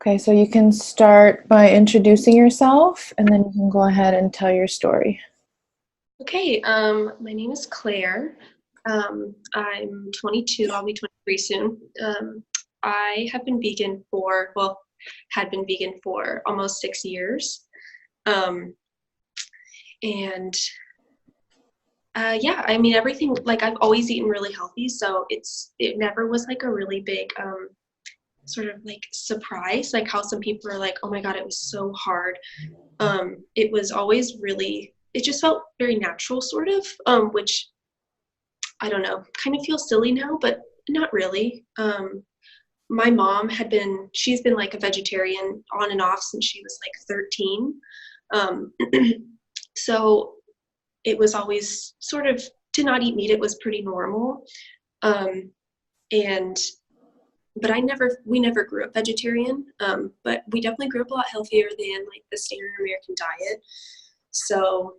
Okay, so you can start by introducing yourself, and then you can go ahead and tell your story. Okay, my name is Claire. I'm 22. I'll be 23 soon. I have been vegan had been vegan for almost 6 years. And yeah, I mean, everything, like I've always eaten really healthy, so it never was like a really big sort of like surprise, like how some people are like, oh my God, it was so hard. It was always really, it just felt very natural sort of, which I don't know, kind of feels silly now, but not really. My mom she's been like a vegetarian on and off since she was like 13. So it was always sort of, to not eat meat, it was pretty normal. But we never grew up vegetarian, but we definitely grew up a lot healthier than like the standard American diet. So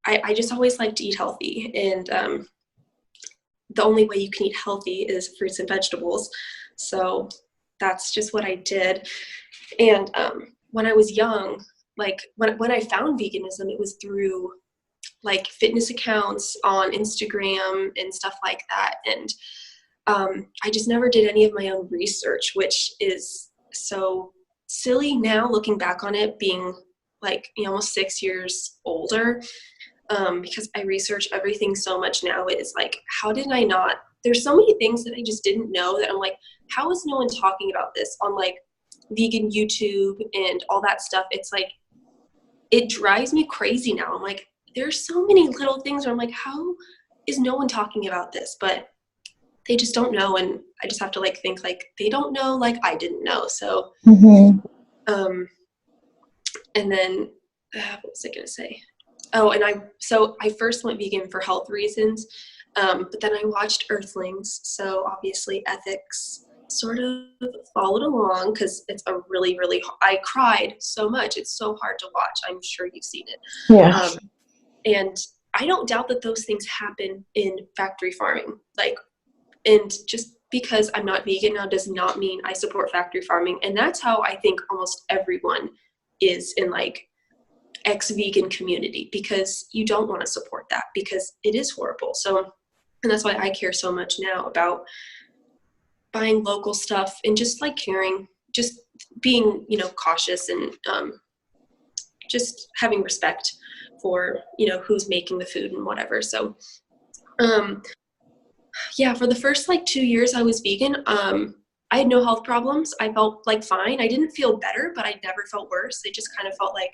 I just always like to eat healthy, and the only way you can eat healthy is fruits and vegetables. So that's just what I did. And when I was young, like when I found veganism, it was through like fitness accounts on Instagram and stuff like that. And I just never did any of my own research, which is so silly now looking back on it, being like almost 6 years older, because I research everything so much now. It is like, how did I not? There's so many things that I just didn't know that I'm like, how is no one talking about this on like vegan YouTube and all that stuff? It's like, it drives me crazy now. I'm like, there's so many little things where I'm like, how is no one talking about this? But they just don't know, and I just have to like think like they don't know, like I didn't know. So and then what was I gonna say? Oh, and I first went vegan for health reasons, but then I watched Earthlings, so obviously ethics sort of followed along, because it's a really, really, I cried so much. It's so hard to watch. I'm sure you've seen it. Yeah. And I don't doubt that those things happen in factory farming, like. And just because I'm not vegan now does not mean I support factory farming. And that's how I think almost everyone is in like ex-vegan community, because you don't want to support that because it is horrible. So, and that's why I care so much now about buying local stuff and just like caring, just being, cautious, and just having respect for, who's making the food and whatever. So, yeah, for the first like 2 years I was vegan, I had no health problems. I felt like fine. I didn't feel better, but I never felt worse. It just kind of felt like,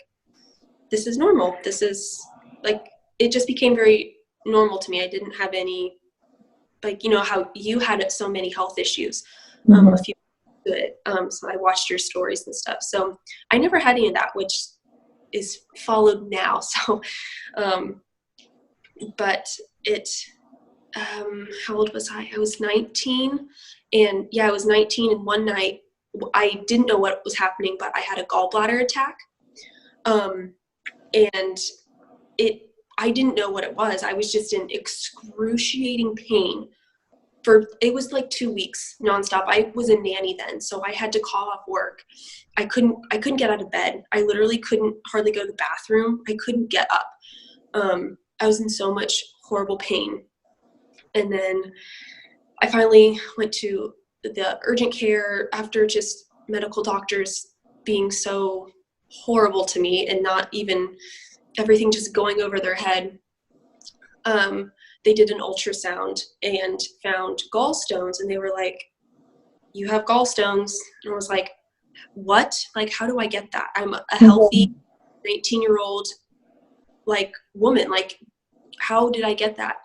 this is normal. This is like, it just became very normal to me. I didn't have any, like, how you had so many health issues, a few good. So I watched your stories and stuff. So I never had any of that, which is followed now. So, but how old was I? I was 19, and yeah, I was 19, and one night I didn't know what was happening, but I had a gallbladder attack. And I didn't know what it was. I was just in excruciating pain it was like 2 weeks nonstop. I was a nanny then, so I had to call off work. I couldn't get out of bed. I literally couldn't hardly go to the bathroom. I couldn't get up. I was in so much horrible pain. And then I finally went to the urgent care after just medical doctors being so horrible to me, and not even everything just going over their head. They did an ultrasound and found gallstones, and they were like, you have gallstones. And I was like, what? Like, how do I get that? I'm a healthy 19-year-old like woman. Like, how did I get that?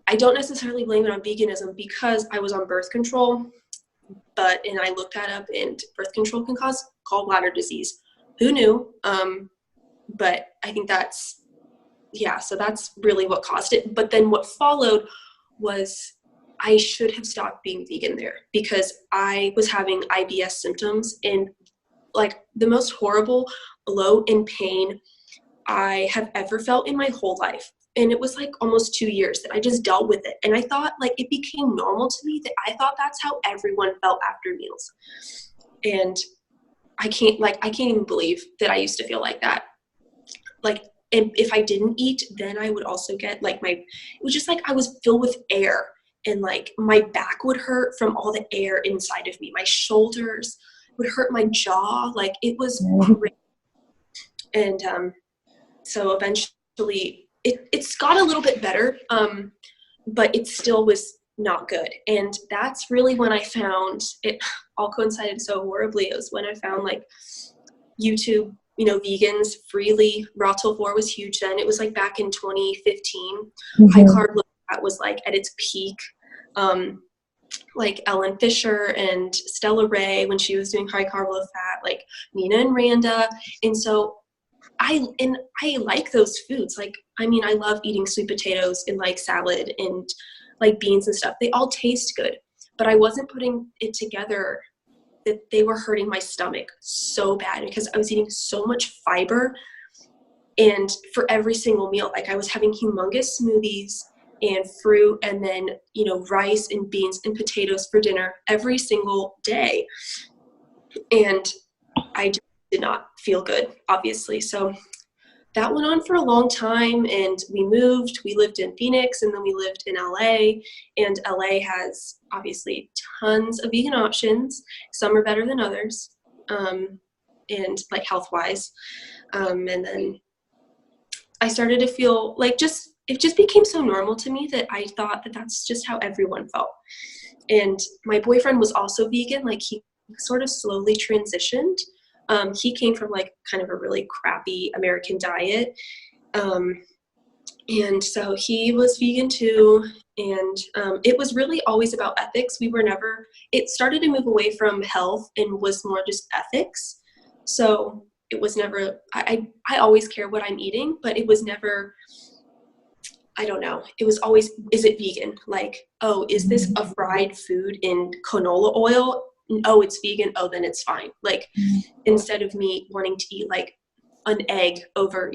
I don't necessarily blame it on veganism, because I was on birth control, and I looked that up, and birth control can cause gallbladder disease. Who knew? But I think so that's really what caused it. But then what followed was I should have stopped being vegan there, because I was having IBS symptoms and like the most horrible bloat and pain I have ever felt in my whole life. And it was like almost 2 years that I just dealt with it. And I thought like it became normal to me, that I thought that's how everyone felt after meals. And I can't even believe that I used to feel like that. Like, and if I didn't eat, then I would also get like it was just like I was filled with air, and like my back would hurt from all the air inside of me. My shoulders would hurt, my jaw, like it was crazy. And so eventually it's got a little bit better, but it still was not good. And that's really when I found it all coincided so horribly. It was when I found like YouTube, vegans freely. Raw tofu was huge then. It was like back in 2015. Mm-hmm. High carb that was like at its peak. Like Ellen Fisher and Stella Rae when she was doing high carb low fat, like Nina and Randa. And so I like those foods. Like, I mean, I love eating sweet potatoes and like salad and like beans and stuff. They all taste good, but I wasn't putting it together that they were hurting my stomach so bad, because I was eating so much fiber, and for every single meal, like I was having humongous smoothies and fruit, and then, rice and beans and potatoes for dinner every single day. And I just did not feel good, obviously. So that went on for a long time, and we lived in Phoenix, and then we lived in LA, and LA has obviously tons of vegan options. Some are better than others, and like health-wise. And then I started to feel like it just became so normal to me that I thought that that's just how everyone felt. And my boyfriend was also vegan. Like he sort of slowly transitioned. He came from like kind of a really crappy American diet. And so he was vegan too. And it was really always about ethics. It started to move away from health and was more just ethics. So it was never, I always care what I'm eating, but it was never, I don't know. It was always, is it vegan? Like, oh, is this a fried food in canola oil? Oh, it's vegan. Oh, then it's fine. Like, instead of me wanting to eat like an egg over,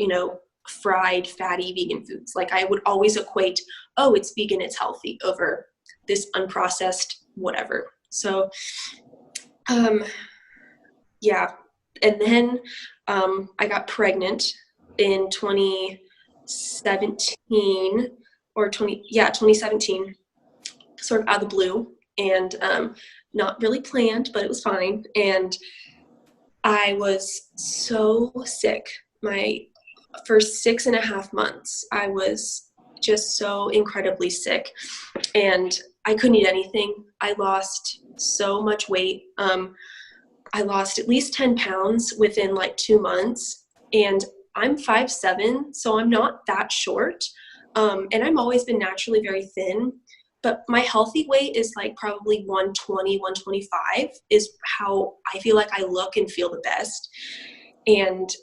fried, fatty vegan foods. Like I would always equate, oh, it's vegan, it's healthy, over this unprocessed whatever. So, yeah. And then I got pregnant in 2017 or 2017, sort of out of the blue, and not really planned, but it was fine. And I was so sick. My first 6.5 months, I was just so incredibly sick, and I couldn't eat anything. I lost so much weight. I lost at least 10 pounds within like 2 months, and I'm 5'7", so I'm not that short. And I've always been naturally very thin, but my healthy weight is like probably 120, 125 is how I feel like I look and feel the best. And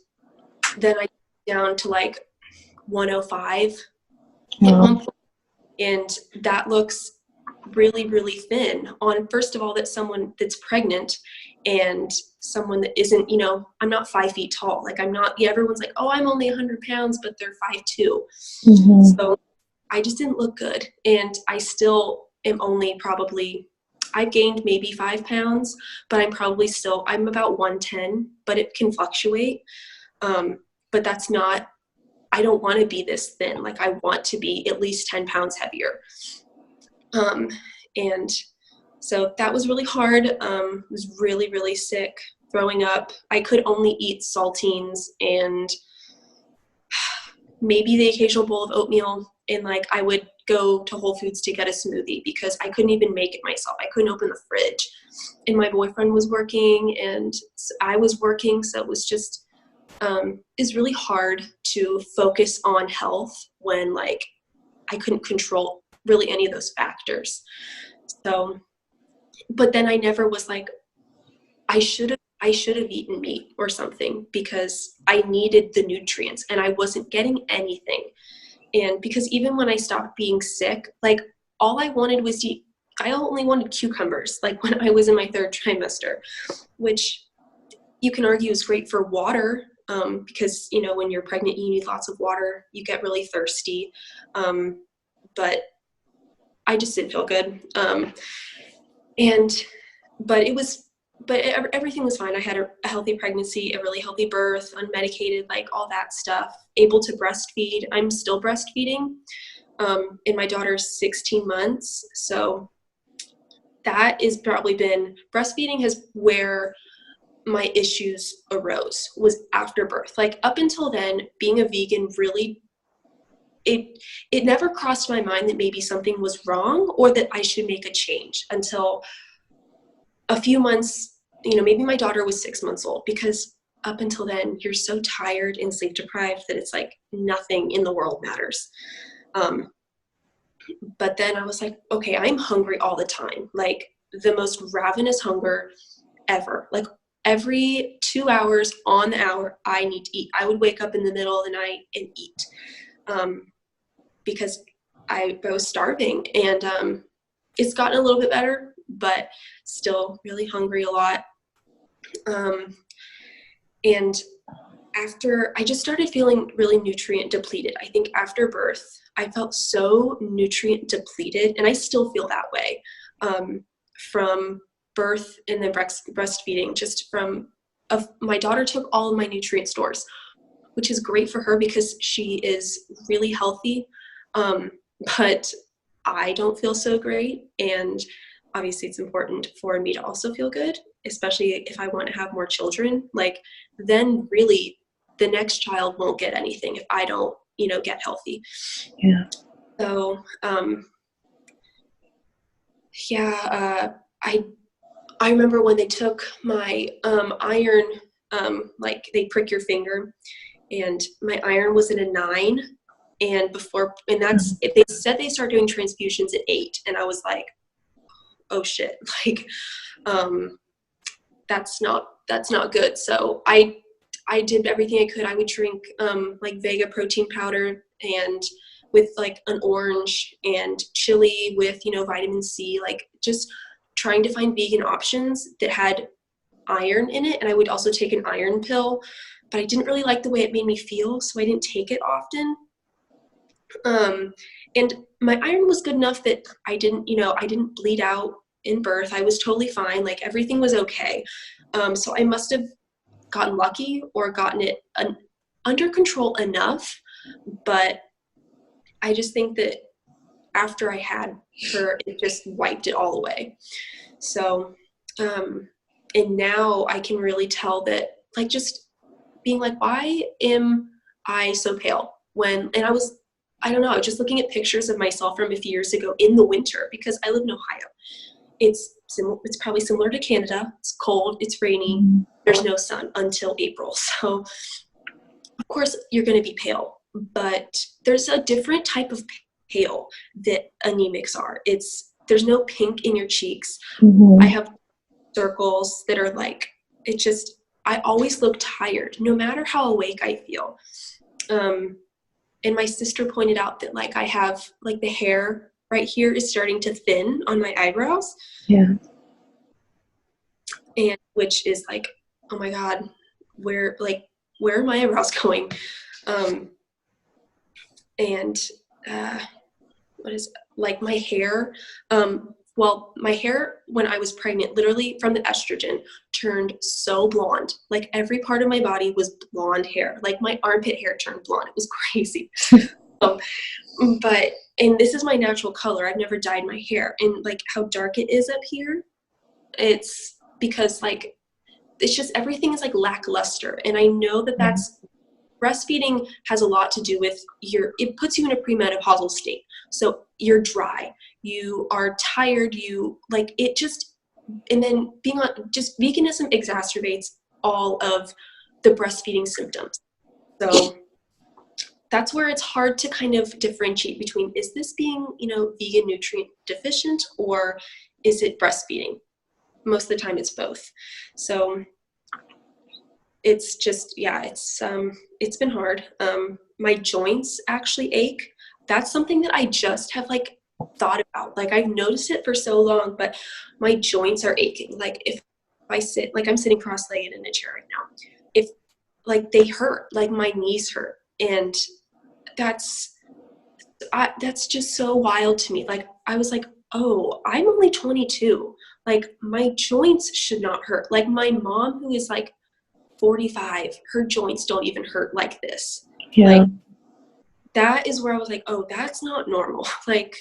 then I down to like 105 at one point, and that looks really, really thin on, first of all, that someone that's pregnant and someone that isn't, I'm not 5 feet tall. Like I'm not, everyone's like, oh, I'm only 100 pounds, but they're 5'2". Mm-hmm. So I just didn't look good. And I still am only I've gained maybe 5 pounds, but I'm about 110, but it can fluctuate. But that's not, I don't want to be this thin. Like I want to be at least 10 pounds heavier. And so that was really hard. Was really, really sick, throwing up. I could only eat saltines and maybe the occasional bowl of oatmeal. And like, I would go to Whole Foods to get a smoothie because I couldn't even make it myself. I couldn't open the fridge, and my boyfriend was working and I was working. So it was just, it's really hard to focus on health when like I couldn't control really any of those factors. So, but then I never was like, I I should have eaten meat or something because I needed the nutrients and I wasn't getting anything. And because even when I stopped being sick, like all I wanted was to eat, I only wanted cucumbers, like when I was in my 3rd trimester, which you can argue is great for water, because, you know, when you're pregnant, you need lots of water, you get really thirsty. But I just didn't feel good. But everything was fine. I had a healthy pregnancy, a really healthy birth, unmedicated, like all that stuff, able to breastfeed. I'm still breastfeeding. And my daughter's 16 months. So that is probably been, breastfeeding has where my issues arose, was after birth. Like up until then, being a vegan really, it never crossed my mind that maybe something was wrong or that I should make a change until a few months, you know, maybe my daughter was 6 months old, because up until then you're so tired and sleep deprived that it's like nothing in the world matters. But then I was like, okay, I'm hungry all the time, like the most ravenous hunger ever. Like every 2 hours on the hour, I need to eat. I would wake up in the middle of the night and eat, because I was starving. And it's gotten a little bit better, but still really hungry a lot. And after, I just started feeling really nutrient depleted. I think after birth, I felt so nutrient depleted, and I still feel that way, from birth and then breastfeeding, just from, my daughter took all of my nutrient stores, which is great for her because she is really healthy. But I don't feel so great. And obviously it's important for me to also feel good, especially if I want to have more children. Like then really the next child won't get anything if I don't, you know, get healthy. Yeah. So, I remember when they took my iron, like they prick your finger, and my iron was at a 9. And that's, if they said they start doing transfusions at 8, and I was like, oh shit, like, that's not good. So I did everything I could. I would drink like Vega protein powder, and with like an orange, and chili with, you know, vitamin C, like just trying to find vegan options that had iron in it. And I would also take an iron pill, but I didn't really like the way it made me feel, so I didn't take it often. And my iron was good enough that I didn't bleed out in birth. I was totally fine. Like everything was okay. So I must have gotten lucky or gotten it under control enough. But I just think that after I had her, it just wiped it all away. So, and now I can really tell that, like, just being like, why am I so pale? I don't know, I was just looking at pictures of myself from a few years ago in the winter, because I live in Ohio. It's probably similar to Canada. It's cold, it's rainy, there's no sun until April. So of course you're going to be pale, but there's a different type of pale that anemics are. There's no pink in your cheeks. Mm-hmm. I have circles that are like, I always look tired no matter how awake I feel. And my sister pointed out that, like, I have, like, the hair right here is starting to thin on my eyebrows. Yeah. And which is like, oh my God, where are my eyebrows going? What is, like, my hair, my hair when I was pregnant, literally from the estrogen, turned so blonde. Like every part of my body was blonde hair. Like my armpit hair turned blonde. It was crazy. And this is my natural color. I've never dyed my hair. And like how dark it is up here, it's because, like, it's just, everything is like lackluster. And I know that that's, breastfeeding has a lot to do with it puts you in a premenopausal state. So you're dry, you are tired, and then just veganism exacerbates all of the breastfeeding symptoms. So that's where it's hard to kind of differentiate between, is this being, vegan nutrient deficient, or is it breastfeeding? Most of the time it's both. So it's just, yeah, it's been hard. My joints actually ache. That's something that I just have like thought about. Like I've noticed it for so long, but my joints are aching. Like if I sit, like I'm sitting cross-legged in a chair right now, if like they hurt, like my knees hurt. And that's just so wild to me. Like I was like, oh, I'm only 22. Like my joints should not hurt. Like my mom, who is like 45, her joints don't even hurt like this. Yeah. Like that is where I was like, oh, that's not normal. Like,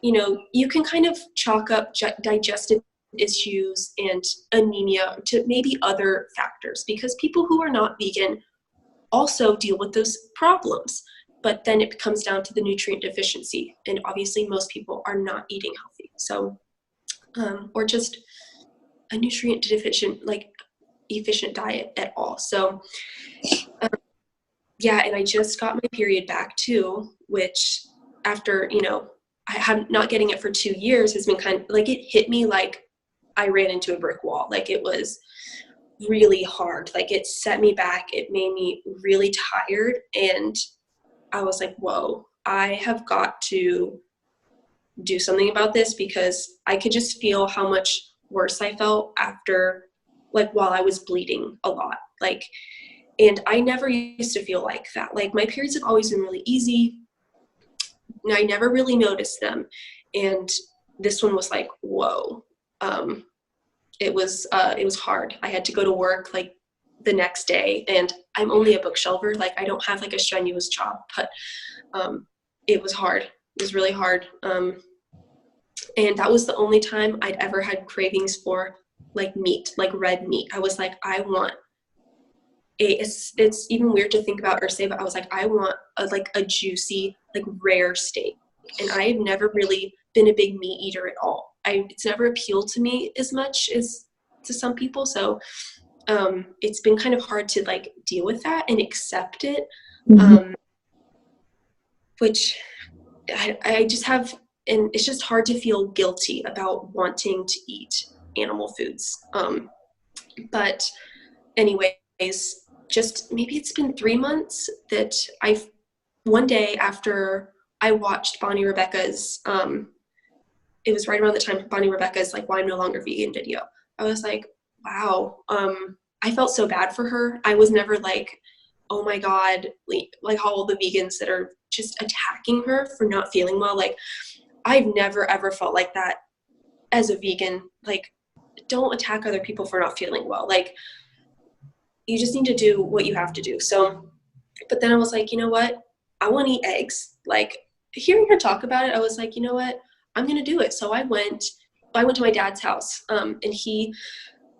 you know, you can kind of chalk up digestive issues and anemia to maybe other factors, because people who are not vegan also deal with those problems. But then it comes down to the nutrient deficiency. And obviously most people are not eating healthy. So, or just a nutrient deficient, like efficient diet at all. So, yeah, and I just got my period back too, which after, you know, I had not getting it for 2 years has been kind of like, it hit me like I ran into a brick wall. Like it was really hard. Like it set me back. It made me really tired. And I was like, whoa, I have got to do something about this, because I could just feel how much worse I felt after, like while I was bleeding a lot. Like, and I never used to feel like that. Like my periods have always been really easy, and I never really noticed them. And this one was like, whoa. It was hard. I had to go to work like the next day, and I'm only a bookshelver. Like I don't have like a strenuous job, but it was hard. It was really hard. And that was the only time I'd ever had cravings for like meat, like red meat. I was like, I want it's even weird to think about or say, but I was like, I want a juicy, like rare steak. And I've never really been a big meat eater at all. It's never appealed to me as much as to some people. So it's been kind of hard to like deal with that and accept it. Which I just have, and it's just hard to feel guilty about wanting to eat animal foods. But anyways, just maybe it's been 3 months that one day after I watched Bonnie Rebecca's, it was right around the time Bonnie Rebecca's like Why I'm No Longer Vegan video. I was like, wow, I felt so bad for her. I was never like, oh my God, like all the vegans that are just attacking her for not feeling well. Like I've never ever felt like that as a vegan. Like don't attack other people for not feeling well. Like you just need to do what you have to do. So, but then I was like, you know what? I want to eat eggs. Like hearing her talk about it, I was like, you know what? I'm going to do it. So I went to my dad's house, and he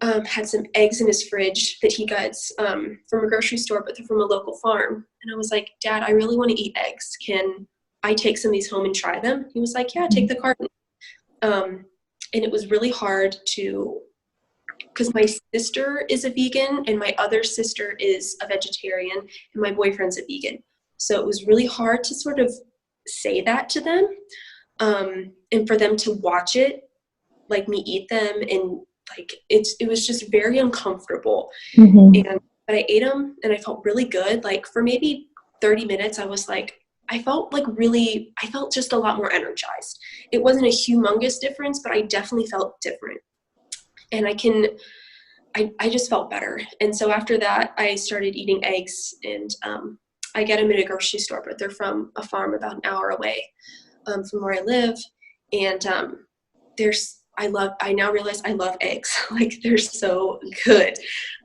had some eggs in his fridge that he got from a grocery store, but they're from a local farm. And I was like, Dad, I really want to eat eggs. Can I take some of these home and try them? He was like, yeah, take the carton. And it was really hard because my sister is a vegan and my other sister is a vegetarian and my boyfriend's a vegan. So it was really hard to sort of say that to them, and for them to watch it, like me eat them, and like it was just very uncomfortable. But I ate them and I felt really good. Like for maybe 30 minutes, I was like, I felt just a lot more energized. It wasn't a humongous difference, but I definitely felt different. And I just felt better. And so after that, I started eating eggs, and I get them at a grocery store, but they're from a farm about an hour away from where I live. And I now realize I love eggs. Like they're so good.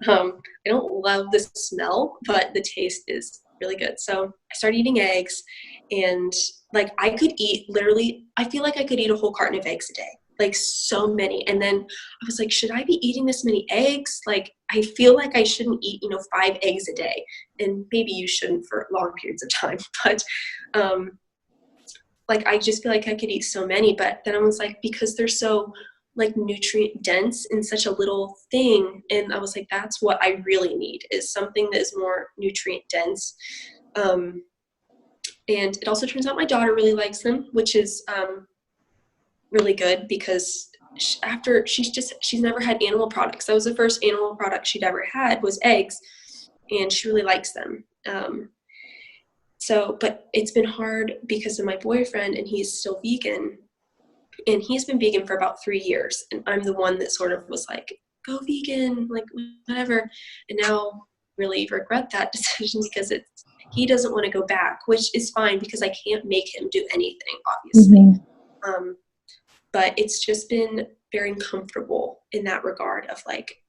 I don't love the smell, but the taste is really good. So I started eating eggs, and like I could eat literally, I feel like I could eat a whole carton of eggs a day, like so many. And then I was like, should I be eating this many eggs? Like, I feel like I shouldn't eat, 5 eggs a day. And maybe you shouldn't for long periods of time, but like I just feel like I could eat so many. But then I was like, because they're so like nutrient dense in such a little thing, and I was like, that's what I really need, is something that is more nutrient dense. And it also turns out my daughter really likes them, which is really good, because after she's never had animal products. That was the first animal product she'd ever had, was eggs, and she really likes them. But it's been hard because of my boyfriend, and he's still vegan, and he's been vegan for about 3 years, and I'm the one that sort of was like, go vegan, like whatever. And now really regret that decision because he doesn't want to go back, which is fine because I can't make him do anything, obviously. But it's just been very uncomfortable in that regard of like,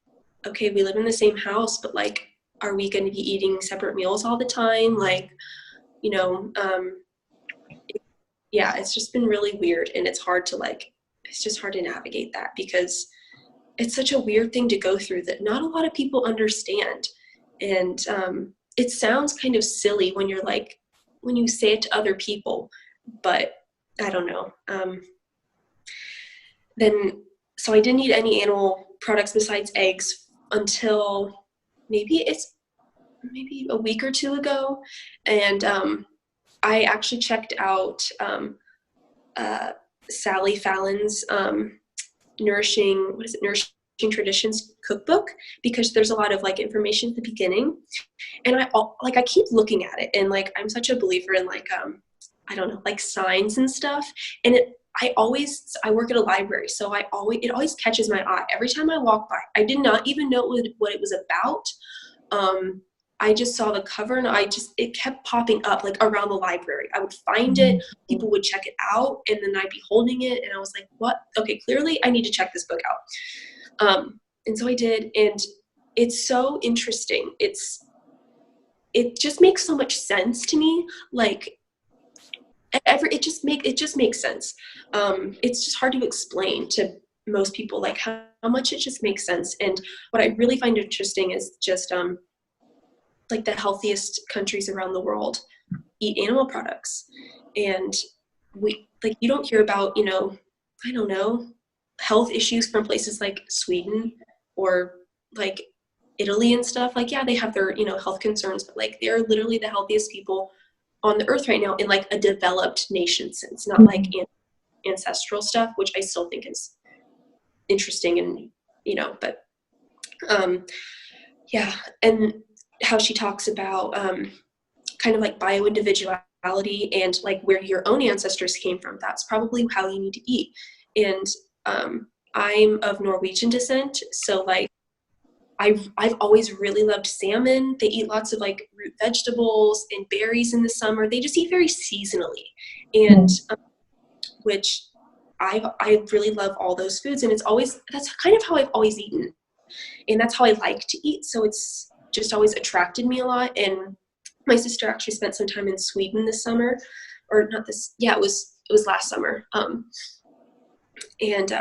okay, we live in the same house, but like, are we going to be eating separate meals all the time? Like, yeah, it's just been really weird, and it's just hard to navigate that because it's such a weird thing to go through that not a lot of people understand. And it sounds kind of silly when you say it to other people, but I don't know. So I didn't eat any animal products besides eggs until maybe a week or two ago. And I actually checked out Sally Fallon's Nourishing Traditions cookbook, because there's a lot of like information at the beginning, and I keep looking at it, and like I'm such a believer in like I don't know, like signs and stuff, and I work at a library, so it always catches my eye every time I walk by. I did not even know what it was about. I just saw the cover, and it kept popping up like around the library. I would find it, people would check it out, and then I'd be holding it, and I was like, what? Okay, clearly I need to check this book out. And so I did, and it's so interesting. It just makes so much sense to me. Like it just makes sense. It's just hard to explain to most people, like how much it just makes sense. And what I really find interesting is just like the healthiest countries around the world eat animal products, and you don't hear about, I don't know, health issues from places like Sweden or like Italy and stuff. Like, yeah, they have their, health concerns, but like they're literally the healthiest people on the earth right now in like a developed nation sense, not like ancestral stuff, which I still think is interesting, and but yeah. And how she talks about kind of like bio-individuality and like where your own ancestors came from. That's probably how you need to eat. And I'm of Norwegian descent, so like I've always really loved salmon. They eat lots of like root vegetables and berries in the summer. They just eat very seasonally, and which I really love all those foods. And that's kind of how I've always eaten, and that's how I like to eat. So it's just always attracted me a lot. And my sister actually spent some time in Sweden this summer, or not this. Yeah, it was last summer. And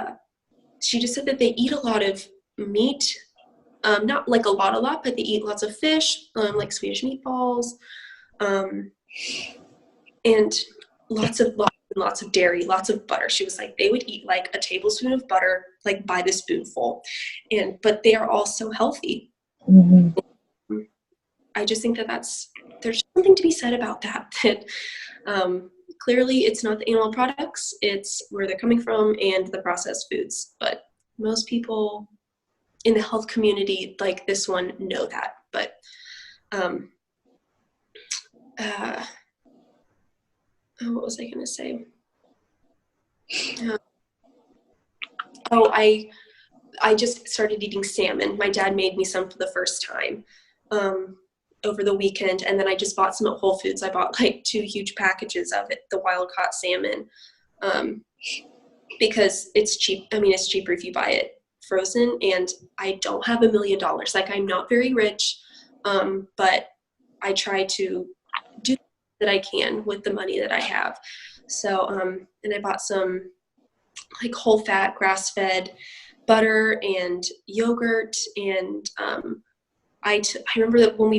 she just said that they eat a lot of meat. Not like a lot, but they eat lots of fish, like Swedish meatballs, and lots of dairy, lots of butter. She was like, they would eat like a tablespoon of butter, like by the spoonful, but they are all so healthy. I just think that there's something to be said about that. Clearly it's not the animal products, it's where they're coming from and the processed foods. But most people in the health community like this one know that. But what was I going to say? I just started eating salmon. My dad made me some for the first time over the weekend, and then I just bought some at Whole Foods. I bought like 2 huge packages of it, the wild caught salmon, because it's cheap. I mean, it's cheaper if you buy it frozen, and I don't have $1 million. Like, I'm not very rich, but I try to do that I can with the money that I have. So, and I bought some like whole fat, grass-fed butter and yogurt, and I remember that when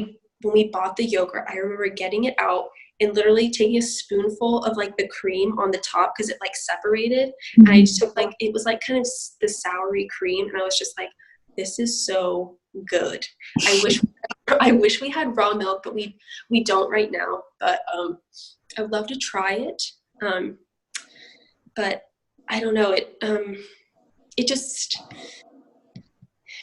we bought the yogurt, I remember getting it out and literally taking a spoonful of like the cream on the top because it like separated. And I just took like, it was like kind of the soury cream, and I was just like, this is so good. I wish we had raw milk, but we don't right now. But I would love to try it. But I don't know, it it just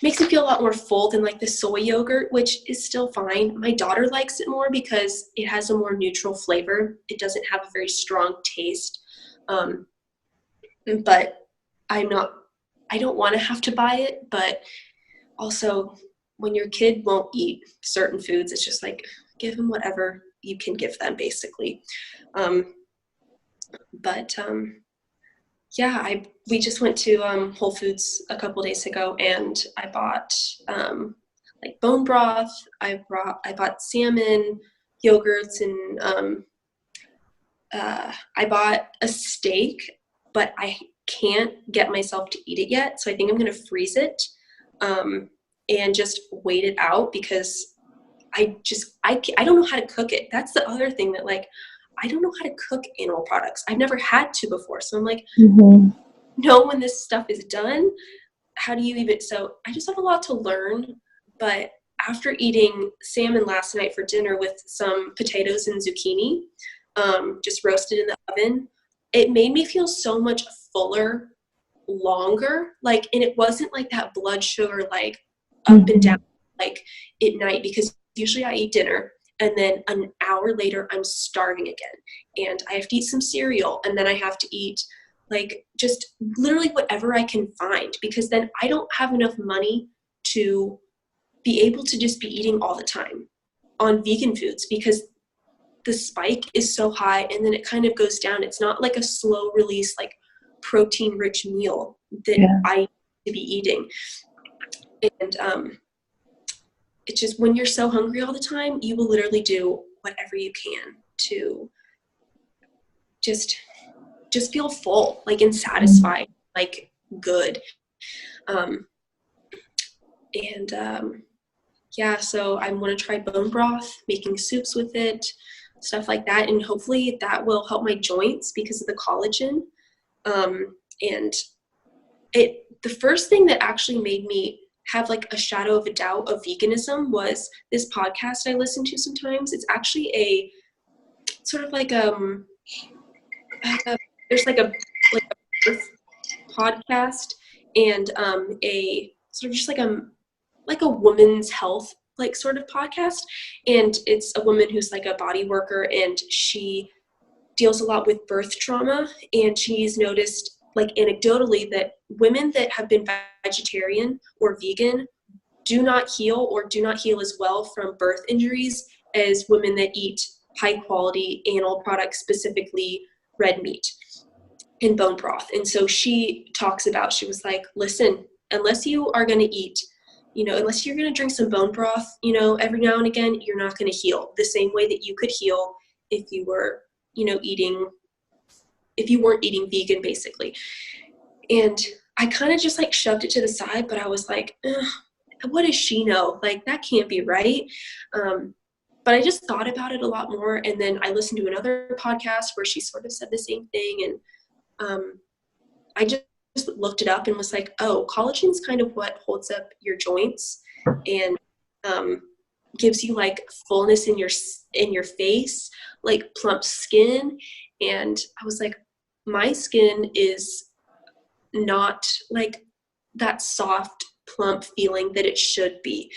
makes me feel a lot more full than like the soy yogurt, which is still fine. My daughter likes it more because it has a more neutral flavor. It doesn't have a very strong taste. But I don't want to have to buy it, but also when your kid won't eat certain foods, it's just like, give them whatever you can give them, basically. Yeah, we just went to Whole Foods a couple days ago, and I bought like bone broth. I bought salmon, yogurts, and I bought a steak, but I can't get myself to eat it yet. So I think I'm going to freeze it and just wait it out, because I don't know how to cook it. That's the other thing, that like, I don't know how to cook animal products. I've never had to before. So I'm like, no, when this stuff is done, how do you even, so I just have a lot to learn. But after eating salmon last night for dinner with some potatoes and zucchini, just roasted in the oven, it made me feel so much fuller, longer. Like, and it wasn't like that blood sugar, like up and down, like at night, because usually I eat dinner and then an hour later I'm starving again, and I have to eat some cereal, and then I have to eat like just literally whatever I can find, because then I don't have enough money to be able to just be eating all the time on vegan foods, because the spike is so high and then it kind of goes down. It's not like a slow release, like protein rich meal that I need to be eating. And it's just, when you're so hungry all the time, you will literally do whatever you can to just feel full, like, and satisfied, like good. Yeah, so I want to try bone broth, making soups with it, stuff like that, and hopefully that will help my joints because of the collagen. And the first thing that actually made me have like a shadow of a doubt of veganism was this podcast I listen to sometimes. It's actually a sort of like there's like a birth podcast, and a sort of just like a woman's health like sort of podcast, and it's a woman who's like a body worker, and she deals a lot with birth trauma, and she's noticed, like anecdotally, that women that have been vegetarian or vegan do not heal as well from birth injuries as women that eat high quality animal products, specifically red meat and bone broth. And so she was like, listen, unless you are going to eat, unless you're going to drink some bone broth, every now and again, you're not going to heal the same way that you could heal if you were, if you weren't eating vegan, basically. And I kind of just like shoved it to the side, but I was like, what does she know? Like, that can't be right. But I just thought about it a lot more. And then I listened to another podcast where she sort of said the same thing. And I just looked it up and was like, oh, collagen is kind of what holds up your joints and gives you like fullness in your face, like plump skin. And I was like, my skin is not like that soft, plump feeling that it should be.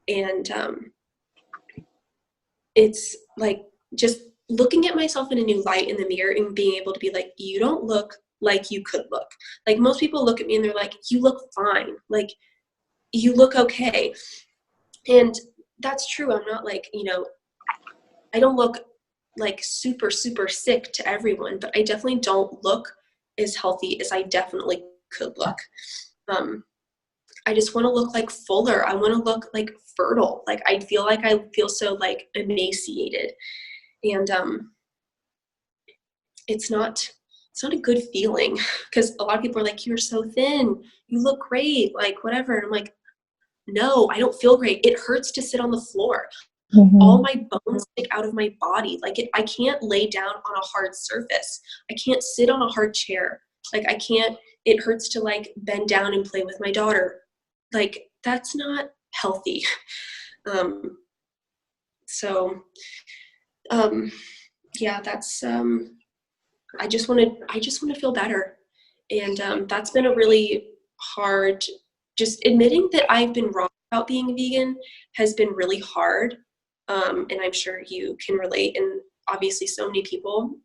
And it's like just looking at myself in a new light in the mirror and being able to be like, you don't look like you could look. Like, most people look at me and they're like, you look fine. Like, you look okay. And that's true. I'm not like, I don't look like super, super sick to everyone, but I definitely don't look as healthy as I definitely could look. I just want to look like fuller. I want to look like fertile. Like, I feel so like emaciated, and it's not a good feeling, because a lot of people are like, you're so thin, you look great, like whatever. And I'm like, no, I don't feel great. It hurts to sit on the floor. All my bones stick out of my body. Like, I can't lay down on a hard surface. I can't sit on a hard chair. Like, I can't, it hurts to like bend down and play with my daughter. Like, that's not healthy. Yeah, that's, I just want to feel better. And that's been a really hard. Just admitting that I've been wrong about being a vegan has been really hard. And I'm sure you can relate, and obviously so many people.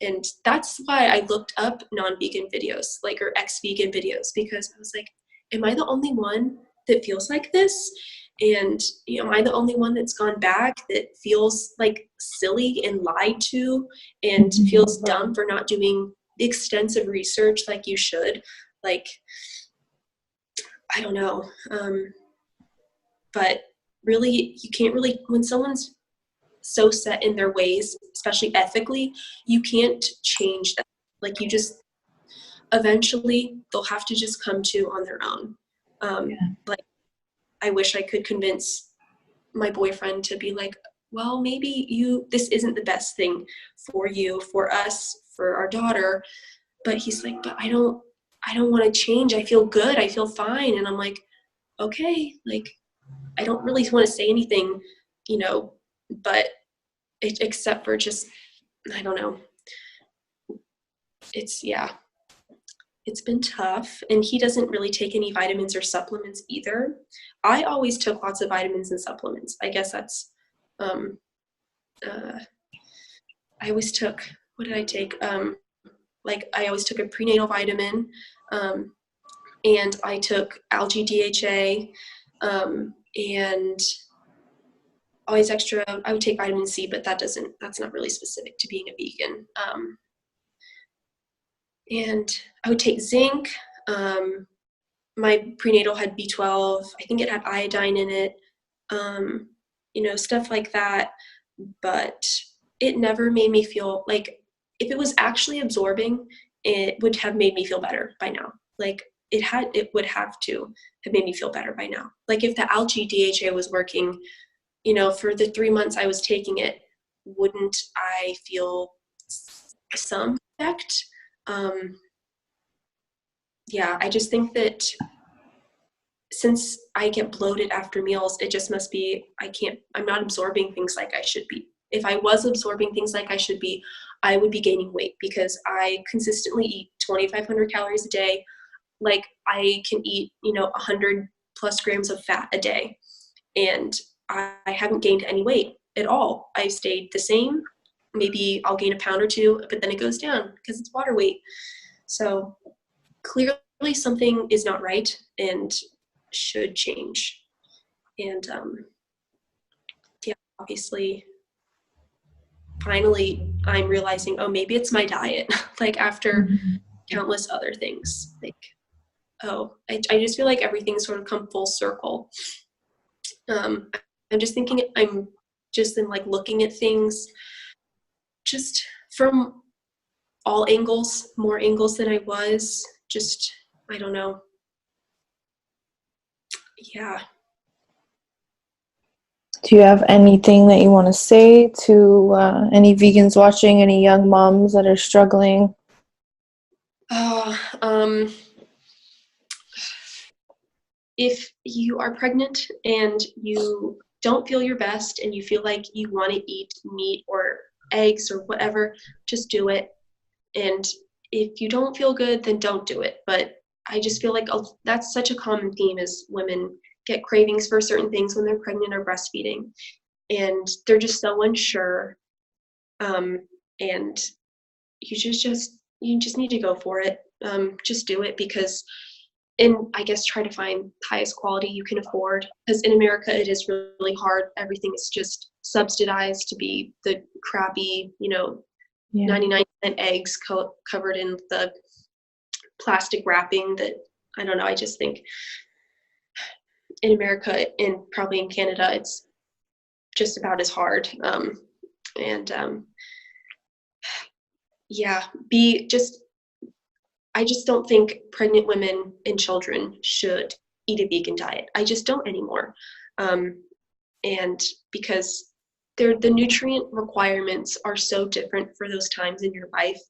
And that's why I looked up non-vegan videos, like, or ex-vegan videos, because I was like, am I the only one that feels like this? And, you know, am I the only one that's gone back that feels like silly and lied to and feels dumb for not doing extensive research like you should? Like, I don't know. But really, you can't really, when someone's so set in their ways, especially ethically, you can't change them. Like, you just, eventually they'll have to just come to on their own. Like, I wish I could convince my boyfriend to be like, well, maybe this isn't the best thing for you, for us, for our daughter. But he's like, but I don't want to change. I feel good. I feel fine. And I'm like, okay, like, I don't really want to say anything, you know, but except for just, I don't know. It's been tough. And he doesn't really take any vitamins or supplements either. I always took lots of vitamins and supplements. I guess that's, I always took, what did I take? Like, I always took a prenatal vitamin, and I took algae DHA, and always extra, I would take vitamin C, but that's not really specific to being a vegan. And I would take zinc. My prenatal had B12. I think it had iodine in it, you know, stuff like that. But it never made me feel like, if it was actually absorbing, it would have made me feel better by now. Like, it would have to have made me feel better by now. Like, if the algae DHA was working, you know, for the 3 months I was taking it, wouldn't I feel some effect? Yeah, I just think that since I get bloated after meals, it just must be, I'm not absorbing things like I should be. If I was absorbing things like I should be, I would be gaining weight, because I consistently eat 2,500 calories a day. Like, I can eat, you know, 100 plus grams of fat a day, and I haven't gained any weight at all. I stayed the same. Maybe I'll gain a pound or two, but then it goes down because it's water weight. So clearly something is not right and should change. And yeah, obviously, finally, I'm realizing, oh, maybe it's my diet. Like, after countless other things, like, oh, I just feel like everything's sort of come full circle. I'm just thinking, I'm just in, like, looking at things just from all angles, more angles than I was. Just, I don't know. Yeah. Do you have anything that you want to say to any vegans watching, any young moms that are struggling? If you are pregnant and you don't feel your best and you feel like you want to eat meat or eggs or whatever, just do it. And if you don't feel good, then don't do it. But I just feel like that's such a common theme, is women get cravings for certain things when they're pregnant or breastfeeding, and they're just so unsure. And you just need to go for it. Just do it, because, and I guess try to find highest quality you can afford, because in America it is really hard. Everything is just subsidized to be the crappy, you know, 99% eggs covered in the plastic wrapping that, I don't know, I just think in America and probably in Canada it's just about as hard. Yeah, I just don't think pregnant women and children should eat a vegan diet. I just don't anymore. And because the nutrient requirements are so different for those times in your life,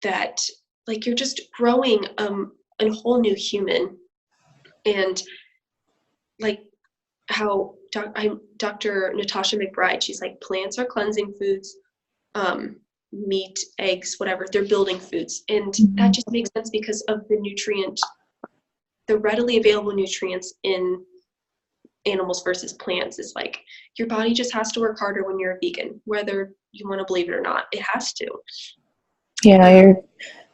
that, like, you're just growing a whole new human. And like how Dr. Natasha McBride, she's like, plants are cleansing foods. meat, eggs, whatever, they're building foods. And that just makes sense because of the readily available nutrients in animals versus plants. Is like your body just has to work harder when you're a vegan, whether you want to believe it or not. It has to. Yeah,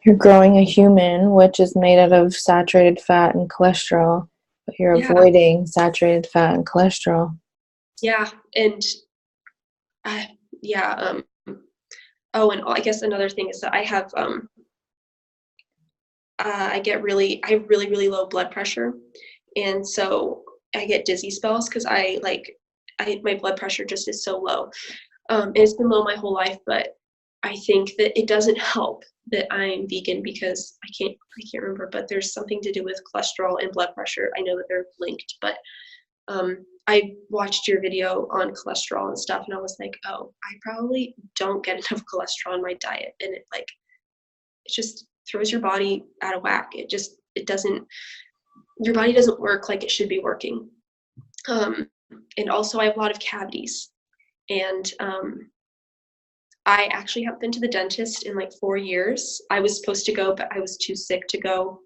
you're growing a human, which is made out of saturated fat and cholesterol, but you're avoiding saturated fat and cholesterol. Yeah, and yeah. Oh, and I guess another thing is that I have I have really, really low blood pressure, and so I get dizzy spells because my blood pressure just is so low. And it's been low my whole life, but I think that it doesn't help that I'm vegan because I can't remember, but there's something to do with cholesterol and blood pressure. I know that they're linked, but I watched your video on cholesterol and stuff, and I was like, oh, I probably don't get enough cholesterol in my diet, and it just throws your body out of whack. Your body doesn't work like it should be working. And also I have a lot of cavities, and I actually haven't been to the dentist in like 4 years. I was supposed to go, but I was too sick to go.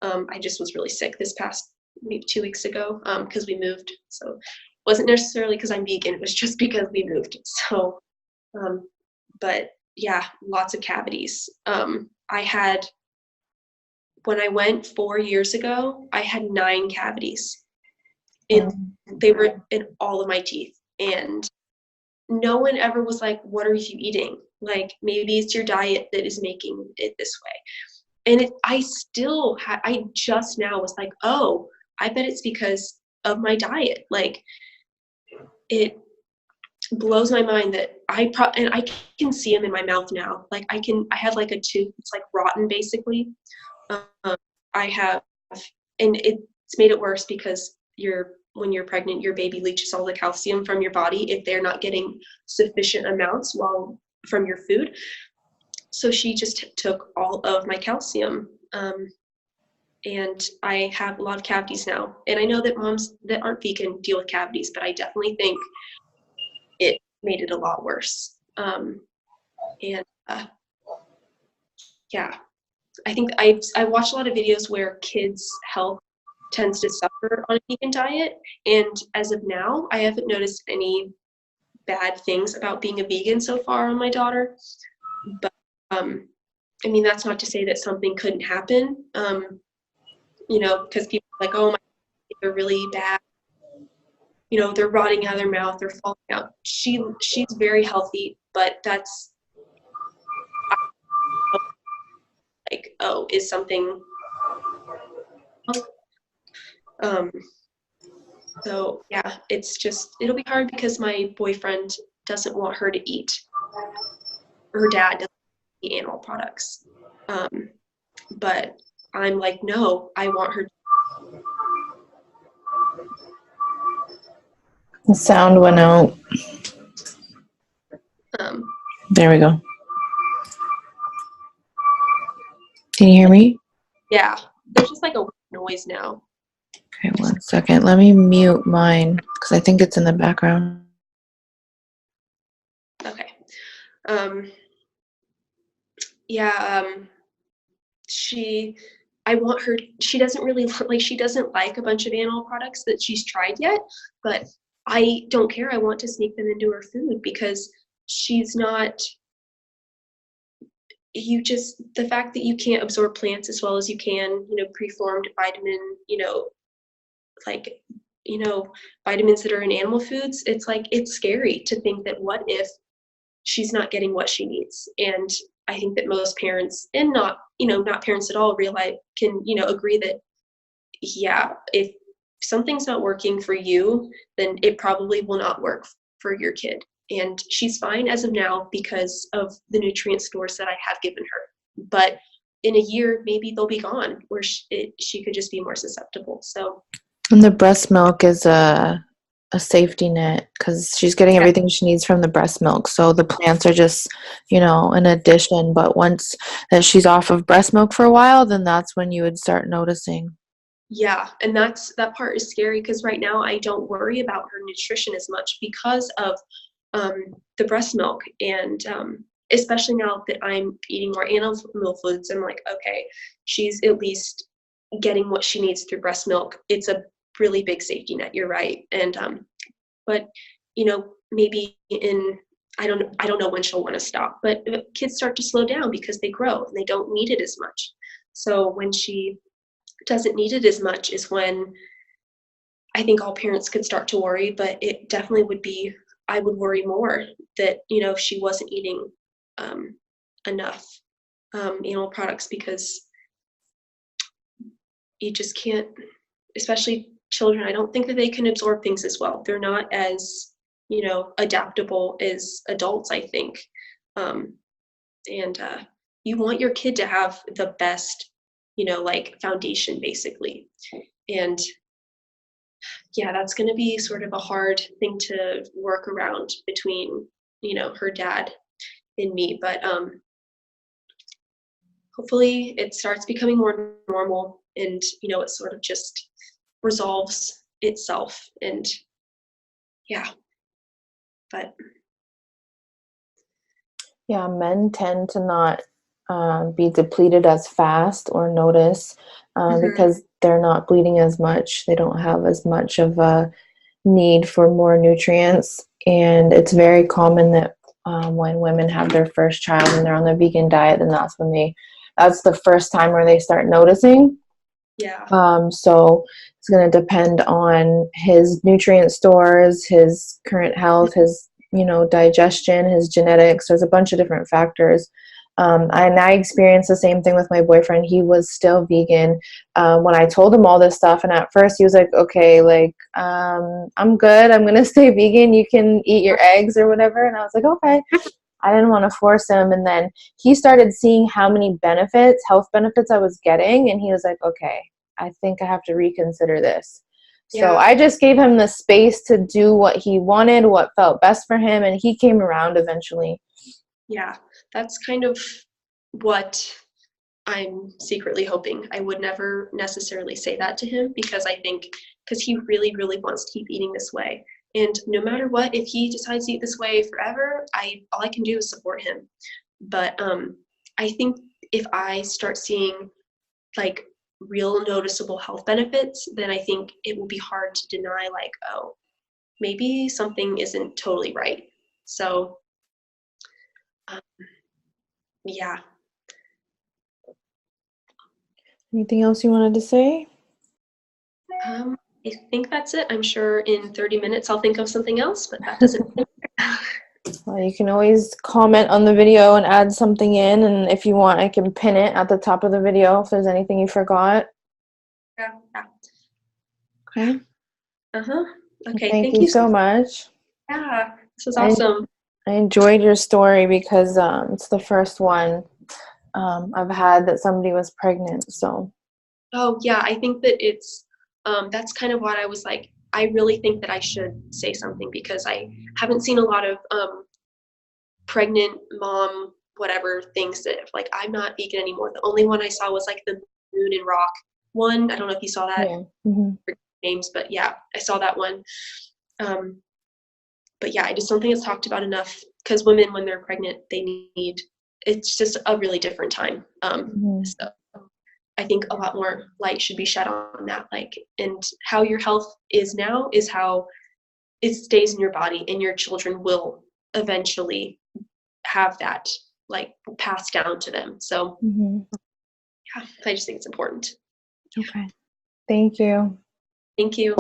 I just was really sick this past maybe 2 weeks ago because we moved. So it wasn't necessarily because I'm vegan. It was just because we moved. So, but yeah, lots of cavities. When I went 4 years ago, I had 9 cavities. And they were in all of my teeth. And no one ever was like, what are you eating? Like, maybe it's your diet that is making it this way. And I just now was like, oh, I bet it's because of my diet. Like, it blows my mind that and I can see them in my mouth now. Like, I have like a tooth, it's like rotten basically. I have, and it's made it worse because when you're pregnant, your baby leaches all the calcium from your body if they're not getting sufficient amounts from your food. So she just took all of my calcium, and I have a lot of cavities now. And I know that moms that aren't vegan deal with cavities, but I definitely think it made it a lot worse. Yeah, I think I watched a lot of videos where kids' health tends to suffer on a vegan diet, and as of now, I haven't noticed any bad things about being a vegan so far on my daughter. But I mean, that's not to say that something couldn't happen. Because people are like, oh my, they're really bad. They're rotting out of their mouth, they're falling out. She's very healthy, but that's like, oh, is something. So yeah, it'll be hard because my boyfriend doesn't want her to eat. Her dad doesn't eat animal products. But I'm like, no, I want her. The sound went out. There we go. Can you hear me? Yeah, there's just like a noise now. Okay, 1 second. Let me mute mine because I think it's in the background. Okay. Yeah. She doesn't really she doesn't like a bunch of animal products that she's tried yet, but I don't care. I want to sneak them into her food because she's not. The fact that you can't absorb plants as well as you can, preformed vitamin, vitamins that are in animal foods, it's scary to think that what if she's not getting what she needs. And I think that most parents, and not parents at all, can agree that, yeah, if something's not working for you, then it probably will not work for your kid. And she's fine as of now because of the nutrient stores that I have given her. But in a year, maybe they'll be gone, where she could just be more susceptible. So. And the breast milk is a safety net because she's getting everything she needs from the breast milk. So the plants are just, an addition. But once that she's off of breast milk for a while, then that's when you would start noticing. Yeah, and that part is scary because right now I don't worry about her nutrition as much because of the breast milk. And especially now that I'm eating more animal foods, I'm like, okay, she's at least getting what she needs through breast milk. It's a really big safety net. You're right. And but maybe I don't know when she'll want to stop, but kids start to slow down because they grow and they don't need it as much. So when she doesn't need it as much is when I think all parents could start to worry, but it definitely would be, I would worry more that, if she wasn't eating enough animal products, because you just can't, especially children, I don't think that they can absorb things as well. They're not as, adaptable as adults, I think. And you want your kid to have the best, foundation, basically. And yeah, that's going to be sort of a hard thing to work around between, her dad and me. But hopefully it starts becoming more normal, and, it sort of just resolves itself. And yeah, but. Yeah, men tend to not be depleted as fast or notice because they're not bleeding as much. They don't have as much of a need for more nutrients. And it's very common that when women have their first child and they're on the vegan diet, then that's the first time where they start noticing. Yeah. So it's going to depend on his nutrient stores, his current health, his digestion, his genetics. There's a bunch of different factors. And I experienced the same thing with my boyfriend. He was still vegan when I told him all this stuff. And at first he was like, okay, I'm good. I'm going to stay vegan. You can eat your eggs or whatever. And I was like, okay. I didn't want to force him. And then he started seeing how many health benefits I was getting. And he was like, okay, I think I have to reconsider this. So Yeah. I just gave him the space to do what he wanted, what felt best for him, and he came around eventually. Yeah, that's kind of what I'm secretly hoping. I would never necessarily say that to him, because he really, really wants to keep eating this way. And no matter what, if he decides to eat this way forever, all I can do is support him. But I think if I start seeing real noticeable health benefits, then I think it will be hard to deny, oh, maybe something isn't totally right. So yeah. Anything else you wanted to say? I think that's it. I'm sure in 30 minutes I'll think of something else, but that doesn't. Well, you can always comment on the video and add something in, and if you want, I can pin it at the top of the video if there's anything you forgot. Yeah. Okay. Okay. Thank you so much. Yeah, this was awesome. I enjoyed your story because it's the first one I've had that somebody was pregnant. So. Oh yeah, I think that that's kind of what I was like. I really think that I should say something, because I haven't seen a lot of pregnant mom whatever things that I'm not vegan anymore. The only one I saw was the Moon and Rock one. I don't know if you saw that. Yeah. Mm-hmm. Names, but yeah, I saw that one. But yeah, I just don't think it's talked about enough, because women, when they're pregnant, it's just a really different time. So I think a lot more light should be shed on that, and how your health is now is how it stays in your body, and your children will eventually have that passed down to them. So yeah, I just think it's important. Okay. Thank you. Thank you.